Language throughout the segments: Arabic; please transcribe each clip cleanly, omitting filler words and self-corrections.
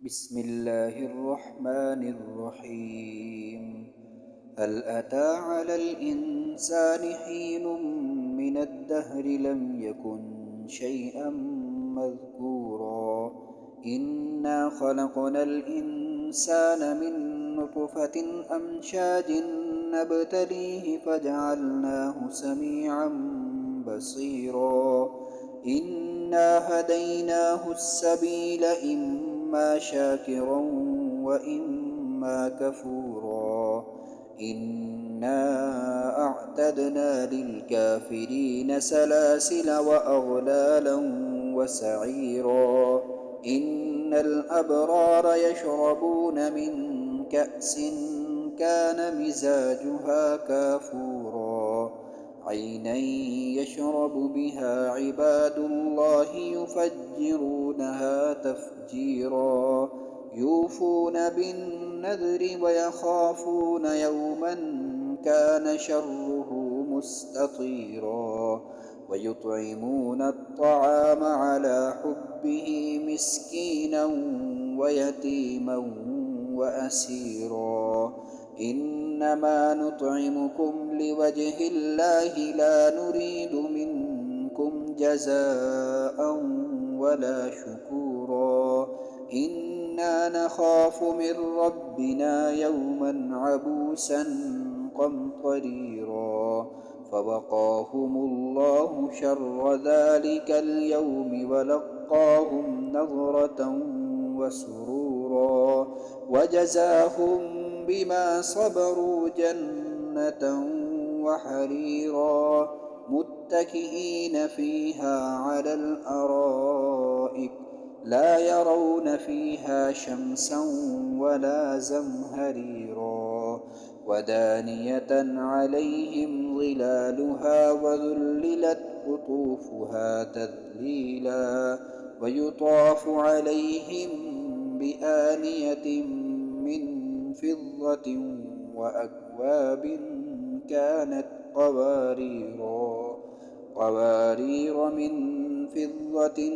بسم الله الرحمن الرحيم. هل أتى على الإنسان حين من الدهر لم يكن شيئا مذكورا إنا خلقنا الإنسان من نطفة أمشاج نبتليه فجعلناه سميعا بصيرا إنا هديناه السبيل إما شاكرا وإما كفورا إنا أعتدنا للكافرين سلاسل وأغلالا وسعيرا إن الأبرار يشربون من كأس كان مزاجها كافورا عينا يشرب بها عباد الله يفجرونها تفجيرا يوفون بالنذر ويخافون يوما كان شره مستطيرا ويطعمون الطعام على حبه مسكينا ويتيما وأسيرا إنما نطعمكم لوجه الله لا نريد منكم جزاء ولا شكورا إنا نخاف من ربنا يوما عبوسا قمطريرا فوقاهم الله شر ذلك اليوم ولقاهم نضرة وسرورا وجزاهم بما صبروا جنة وحريرا متكئين فيها على الأرائك لا يرون فيها شمسا ولا زمهريرا ودانية عليهم ظلالها وذللت قطوفها تذليلا ويطاف عليهم بآنية من فضة وأكواب كانت قوارير من فضة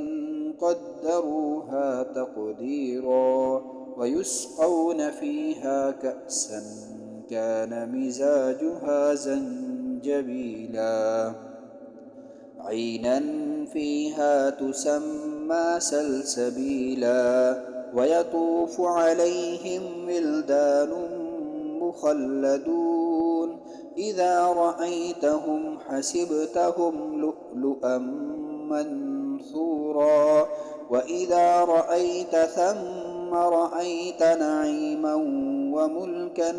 قدروها تقديرا ويسقون فيها كأسا كان مزاجها زنجبيلا عينا فيها تسمى سلسبيلا ويطوف عليهم ولدان مخلدون إذا رأيتهم حسبتهم لؤلؤا منثورا وإذا رأيت ثم رأيت نعيما وملكا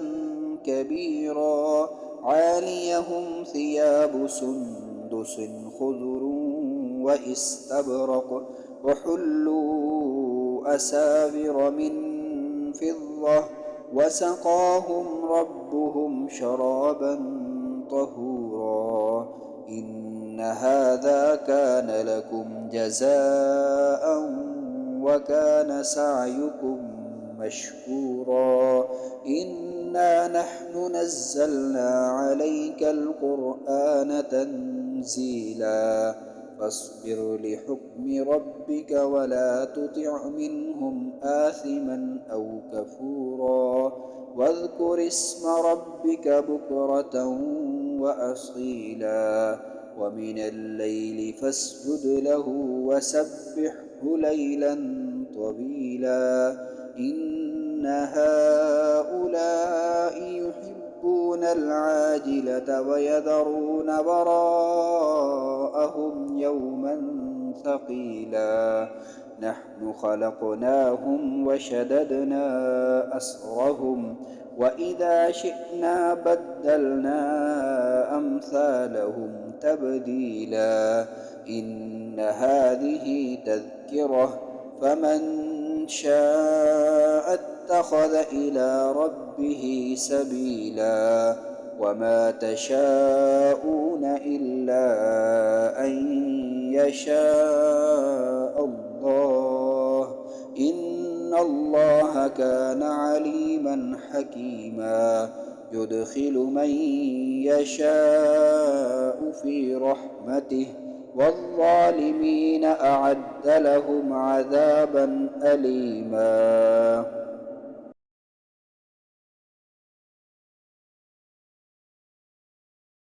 كبيرا عاليهم ثياب سندس خضر واستبرق وحلوا أساور من فضة وسقاهم ربهم شرابا طهورا إن هذا كان لكم جزاء وكان سعيكم مشكورا إنا نحن نزلنا عليك القرآن تنزيلا فاصبر لحكم ربك ولا تطع منهم آثما أو كفورا واذكر اسم ربك بكرة وأصيلا ومن الليل فاسجد له وسبحه ليلا طويلا إن هؤلاء يحبون العاجلة ويذرون وراءهم يوما ثقيلا نحن خلقناهم وشددنا أسرهم وإذا شئنا بدلنا أمثالهم تبديلا إن هذه تذكرة فمن شاء اتخذ إلى ربه سبيلا وما تشاءون إلا أن يشاء الله إن الله كان عليما حكيما يدخل من يشاء في رحمته والظالمين أعد لهم عذابا أليما